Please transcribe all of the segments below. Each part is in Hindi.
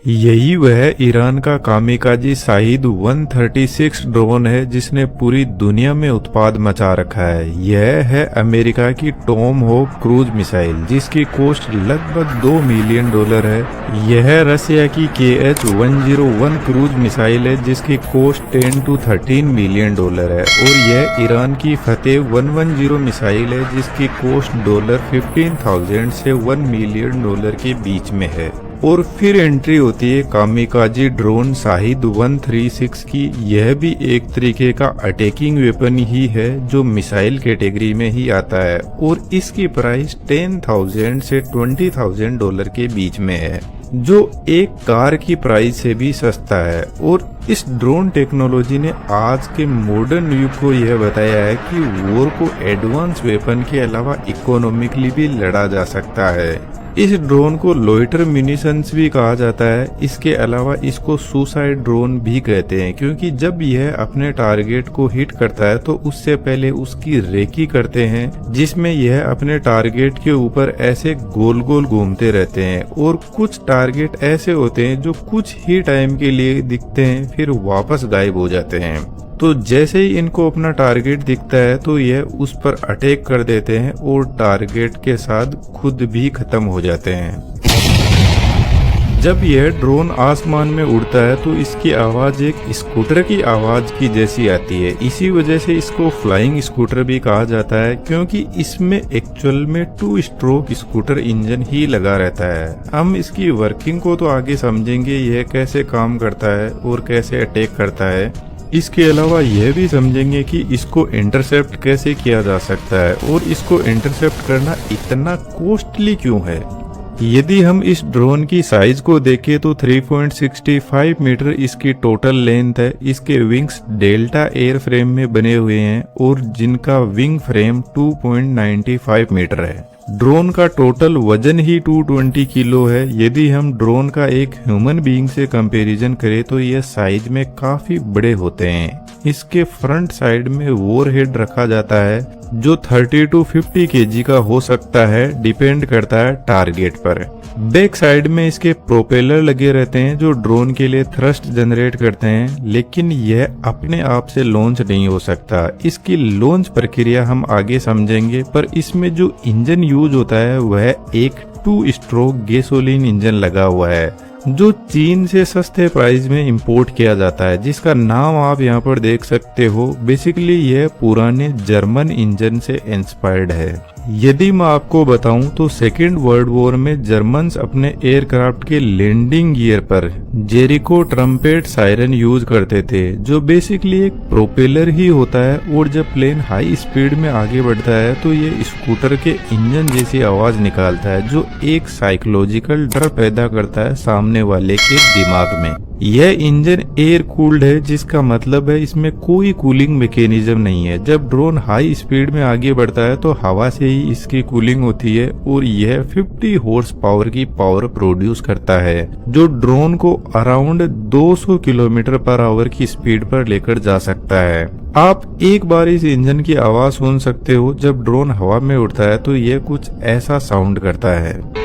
यही वह ईरान का कामिकाजी शाहिद 136 ड्रोन है जिसने पूरी दुनिया में उत्पाद मचा रखा है। यह है अमेरिका की टॉम होक क्रूज मिसाइल जिसकी कॉस्ट लगभग $2 मिलियन है। यह रसिया की KH-101 क्रूज मिसाइल है जिसकी कॉस्ट 10 to 13 मिलियन है और यह ईरान की फतेह 110 मिसाइल है जिसकी कॉस्ट $15,000 से $1 मिलियन के बीच में है। और फिर एंट्री होती है कामिकाजी ड्रोन शाहिद 136 की। यह भी एक तरीके का अटैकिंग वेपन ही है जो मिसाइल कैटेगरी में ही आता है और इसकी प्राइस $10,000 से $20,000 के बीच में है, जो एक कार की प्राइस से भी सस्ता है। और इस ड्रोन टेक्नोलॉजी ने आज के मॉडर्न युग को यह बताया है कि वॉर को एडवांस वेपन के अलावा इकोनॉमिकली भी लड़ा जा सकता है। इस ड्रोन को लोइटर म्यूनिशंस भी कहा जाता है। इसके अलावा इसको सुसाइड ड्रोन भी कहते हैं क्योंकि जब यह अपने टारगेट को हिट करता है तो उससे पहले उसकी रेकी करते हैं जिसमें यह अपने टारगेट के ऊपर ऐसे गोल गोल घूमते रहते हैं। और कुछ टारगेट ऐसे होते हैं जो कुछ ही टाइम के लिए दिखते हैं फिर वापस गायब हो जाते हैं। तो जैसे ही इनको अपना टारगेट दिखता है तो यह उस पर अटैक कर देते हैं और टारगेट के साथ खुद भी खत्म हो जाते हैं। जब यह ड्रोन आसमान में उड़ता है तो इसकी आवाज एक स्कूटर की आवाज की जैसी आती है। इसी वजह से इसको फ्लाइंग स्कूटर भी कहा जाता है क्योंकि इसमें एक्चुअल में 2 स्ट्रोक स्कूटर इंजन ही लगा रहता है। हम इसकी वर्किंग को तो आगे समझेंगे, यह कैसे काम करता है और कैसे अटैक करता है। इसके अलावा यह भी समझेंगे कि इसको इंटरसेप्ट कैसे किया जा सकता है और इसको इंटरसेप्ट करना इतना कॉस्टली क्यों है। यदि हम इस ड्रोन की साइज को देखें तो 3.65 मीटर इसकी टोटल लेंथ है। इसके विंग्स डेल्टा एयर फ्रेम में बने हुए हैं और जिनका विंग फ्रेम 2.95 मीटर है। ड्रोन का टोटल वजन ही 220 किलो है। यदि हम ड्रोन का एक ह्यूमन बीइंग से कंपैरिजन करें तो यह साइज में काफी बड़े होते हैं। इसके फ्रंट साइड में वॉरहेड रखा जाता है जो 30 to 50 kg का हो सकता है, डिपेंड करता है टारगेट पर। बैक साइड में इसके प्रोपेलर लगे रहते हैं जो ड्रोन के लिए थ्रस्ट जनरेट करते हैं, लेकिन यह अपने आप से लॉन्च नहीं हो सकता। इसकी लॉन्च प्रक्रिया हम आगे समझेंगे, पर इसमें जो इंजन यूज होता है वह एक 2 स्ट्रोक गैसोलीन इंजन लगा हुआ है जो चीन से सस्ते प्राइस में इंपोर्ट किया जाता है, जिसका नाम आप यहाँ पर देख सकते हो। बेसिकली यह पुराने जर्मन इंजन से इंस्पायर्ड है। यदि मैं आपको बताऊं तो सेकेंड वर्ल्ड वॉर में जर्मन्स अपने एयरक्राफ्ट के लैंडिंग गियर पर जेरिको ट्रम्पेट सायरन यूज करते थे जो बेसिकली एक प्रोपेलर ही होता है। और जब प्लेन हाई स्पीड में आगे बढ़ता है तो ये स्कूटर के इंजन जैसी आवाज निकालता है जो एक साइकोलॉजिकल डर पैदा करता है सामने वाले के दिमाग में। यह इंजन एयर कूल्ड है जिसका मतलब है इसमें कोई कूलिंग मैकेनिज्म नहीं है। जब ड्रोन हाई स्पीड में आगे बढ़ता है तो हवा से ही इसकी कूलिंग होती है और यह 50 हॉर्स पावर की पावर प्रोड्यूस करता है जो ड्रोन को अराउंड 200 किलोमीटर पर आवर की स्पीड पर लेकर जा सकता है। आप एक बार इस इंजन की आवाज सुन सकते हो। जब ड्रोन हवा में उड़ता है तो यह कुछ ऐसा साउंड करता है।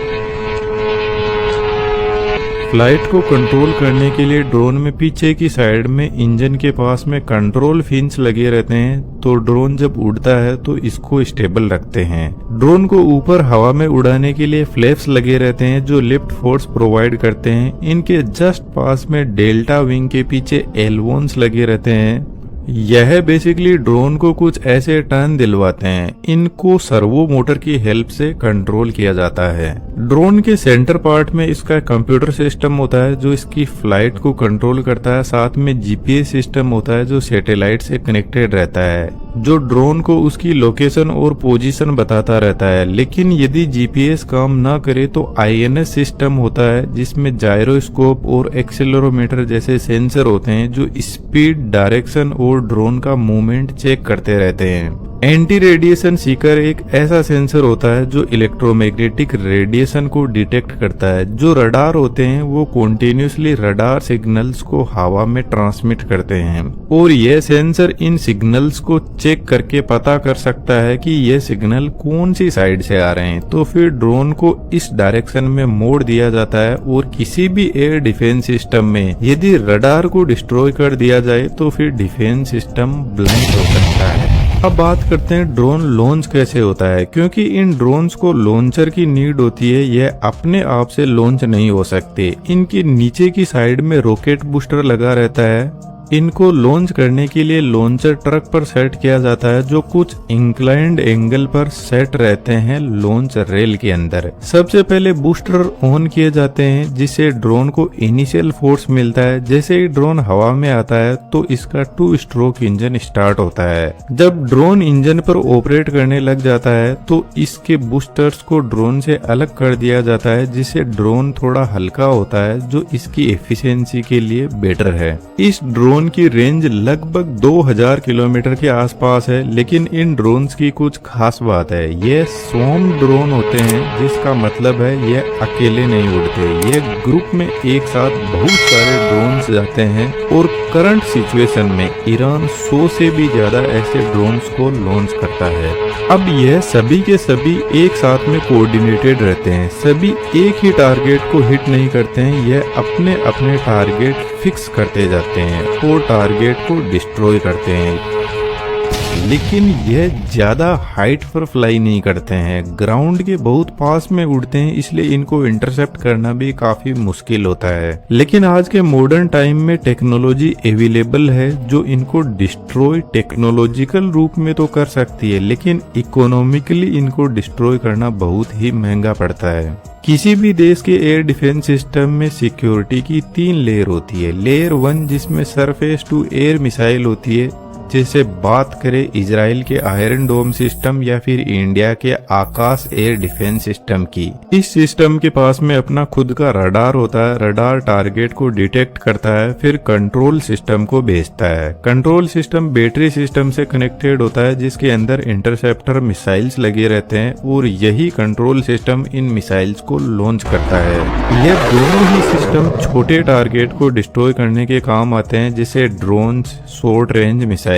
फ्लाइट को कंट्रोल करने के लिए ड्रोन में पीछे की साइड में इंजन के पास में कंट्रोल फिन्स लगे रहते हैं, तो ड्रोन जब उड़ता है तो इसको स्टेबल रखते हैं। ड्रोन को ऊपर हवा में उड़ाने के लिए फ्लैप्स लगे रहते हैं जो लिफ्ट फोर्स प्रोवाइड करते हैं। इनके जस्ट पास में डेल्टा विंग के पीछे एलवोन्स लगे रहते हैं। यह बेसिकली ड्रोन को कुछ ऐसे टर्न दिलवाते हैं। इनको सर्वो मोटर की हेल्प से कंट्रोल किया जाता है। ड्रोन के सेंटर पार्ट में इसका कंप्यूटर सिस्टम होता है जो इसकी फ्लाइट को कंट्रोल करता है। साथ में जीपीएस सिस्टम होता है जो सैटेलाइट से कनेक्टेड रहता है, जो ड्रोन को उसकी लोकेशन और पोजीशन बताता रहता है। लेकिन यदि जीपीएस काम ना करे तो आईएनएस सिस्टम होता है जिसमें जायरोस्कोप और एक्सेलेरोमीटर जैसे सेंसर होते हैं जो स्पीड, डायरेक्शन और ड्रोन का मूवमेंट चेक करते रहते हैं। एंटी रेडिएशन सीकर एक ऐसा सेंसर होता है जो इलेक्ट्रोमैग्नेटिक रेडिएशन को डिटेक्ट करता है। जो रडार होते हैं वो कॉन्टिन्यूसली रडार सिग्नल्स को हवा में ट्रांसमिट करते हैं और यह सेंसर इन सिग्नल्स को चेक करके पता कर सकता है कि यह सिग्नल कौन सी साइड से आ रहे हैं। तो फिर ड्रोन को इस डायरेक्शन में मोड़ दिया जाता है और किसी भी एयर डिफेंस सिस्टम में यदि रडार को डिस्ट्रॉय कर दिया जाए तो फिर डिफेंस सिस्टम ब्लाइंड हो सकता है। अब बात करते हैं ड्रोन लॉन्च कैसे होता है, क्योंकि इन ड्रोन्स को लॉन्चर की नीड होती है। यह अपने आप से लॉन्च नहीं हो सकते। इनके नीचे की साइड में रॉकेट बूस्टर लगा रहता है। इनको लॉन्च करने के लिए लॉन्चर ट्रक पर सेट किया जाता है जो कुछ इंक्लाइंड एंगल पर सेट रहते हैं लॉन्च रेल के अंदर। सबसे पहले बूस्टर ऑन किए जाते हैं जिससे ड्रोन को इनिशियल फोर्स मिलता है। जैसे ही ड्रोन हवा में आता है तो इसका 2 स्ट्रोक इंजन स्टार्ट होता है। जब ड्रोन इंजन पर ऑपरेट करने लग जाता है तो इसके बूस्टर्स को ड्रोन से अलग कर दिया जाता है जिससे ड्रोन थोड़ा हल्का होता है जो इसकी एफिशिएंसी के लिए बेटर है। इस ड्रोन की रेंज लगभग 2000 किलोमीटर के आसपास है। लेकिन इन ड्रोन्स की कुछ खास बात है, ये स्वॉर्म ड्रोन होते हैं जिसका मतलब है ये अकेले नहीं उड़ते। ये ग्रुप में एक साथ बहुत सारे ड्रोन्स जाते हैं और करंट सिचुएशन में ईरान 100 से भी ज्यादा ऐसे ड्रोन्स को लॉन्च करता है। अब यह सभी के सभी एक साथ में कोऑर्डिनेटेड रहते हैं। सभी एक ही टारगेट को हिट नहीं करते हैं, यह अपने अपने टारगेट फिक्स करते जाते हैं और टारगेट को डिस्ट्रॉय करते हैं। लेकिन यह ज्यादा हाइट पर फ्लाई नहीं करते हैं, ग्राउंड के बहुत पास में उड़ते हैं, इसलिए इनको इंटरसेप्ट करना भी काफी मुश्किल होता है। लेकिन आज के मॉडर्न टाइम में टेक्नोलॉजी अवेलेबल है जो इनको डिस्ट्रॉय टेक्नोलॉजिकल रूप में तो कर सकती है, लेकिन इकोनॉमिकली इनको डिस्ट्रॉय करना बहुत ही महंगा पड़ता है। किसी भी देश के एयर डिफेंस सिस्टम में सिक्योरिटी की 3 लेयर होती है। लेयर 1 जिसमें सरफेस टू एयर मिसाइल होती है, जैसे बात करें इजराइल के आयरन डोम सिस्टम या फिर इंडिया के आकाश एयर डिफेंस सिस्टम की। इस सिस्टम के पास में अपना खुद का रडार होता है। रडार टारगेट को डिटेक्ट करता है, फिर कंट्रोल सिस्टम को भेजता है। कंट्रोल सिस्टम बैटरी सिस्टम से कनेक्टेड होता है जिसके अंदर इंटरसेप्टर मिसाइल्स लगे रहते हैं और यही कंट्रोल सिस्टम इन मिसाइल्स को लॉन्च करता है। यह दोनों ही सिस्टम छोटे टारगेट को डिस्ट्रॉय करने के काम आते हैं, जैसे ड्रोन, शॉर्ट रेंज मिसाइल।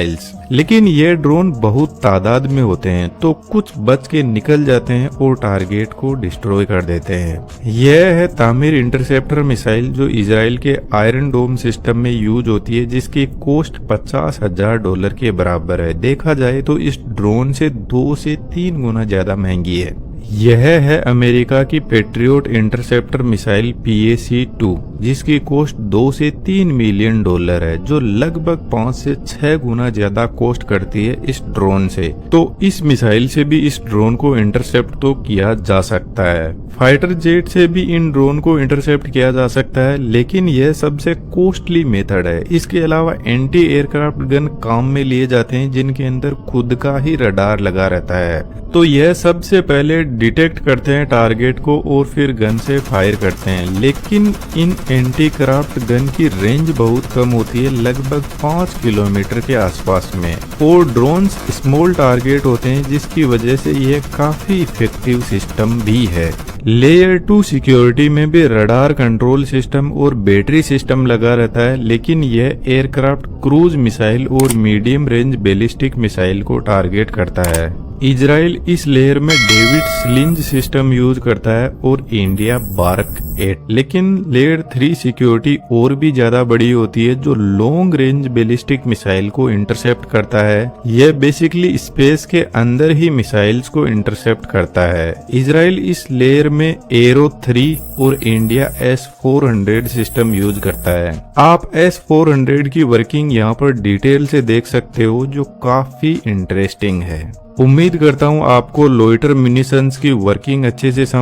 लेकिन ये ड्रोन बहुत तादाद में होते हैं तो कुछ बच के निकल जाते हैं और टारगेट को डिस्ट्रॉय कर देते हैं। यह है तामीर इंटरसेप्टर मिसाइल जो इजराइल के आयरन डोम सिस्टम में यूज होती है, जिसकी कॉस्ट $50,000 के बराबर है। देखा जाए तो इस ड्रोन से 2 से 3 गुना ज्यादा महंगी है। यह है अमेरिका की पेट्रियोट इंटरसेप्टर मिसाइल PAC-2 जिसकी कॉस्ट 2 से 3 मिलियन डॉलर है, जो लगभग 5 से 6 गुना ज्यादा कॉस्ट करती है इस ड्रोन से। तो इस मिसाइल से भी इस ड्रोन को इंटरसेप्ट तो किया जा सकता है। फाइटर जेट से भी इन ड्रोन को इंटरसेप्ट किया जा सकता है, लेकिन यह सबसे कॉस्टली मेथड है। इसके अलावा एंटी एयरक्राफ्ट गन काम में लिए जाते हैं जिनके अंदर खुद का ही रडार लगा रहता है। तो यह सबसे पहले डिटेक्ट करते हैं टारगेट को और फिर गन से फायर करते हैं। लेकिन इन एंटी क्राफ्ट गन की रेंज बहुत कम होती है, लगभग 5 किलोमीटर के आसपास में, और ड्रोन्स स्मॉल टारगेट होते हैं जिसकी वजह से यह काफी इफेक्टिव सिस्टम भी है। लेयर 2 सिक्योरिटी में भी रडार, कंट्रोल सिस्टम और बैटरी सिस्टम लगा रहता है, लेकिन यह एयरक्राफ्ट, क्रूज मिसाइल और मीडियम रेंज बैलिस्टिक मिसाइल को टारगेट करता है। इजराइल इस लेयर में डेविड स्लिंज सिस्टम यूज करता है और इंडिया बार्क 8। लेकिन लेयर 3 सिक्योरिटी और भी ज्यादा बड़ी होती है जो लॉन्ग रेंज बैलिस्टिक मिसाइल को इंटरसेप्ट करता है। यह बेसिकली स्पेस के अंदर ही मिसाइल्स को इंटरसेप्ट करता है। इजराइल इस लेयर में एरो 3 और इंडिया S-400 सिस्टम यूज करता है। आप S-400 की वर्किंग यहाँ पर डिटेल से देख सकते हो जो काफी इंटरेस्टिंग है। उम्मीद करता हूँ आपको लॉइटर म्यूनिशंस की वर्किंग अच्छे से समझ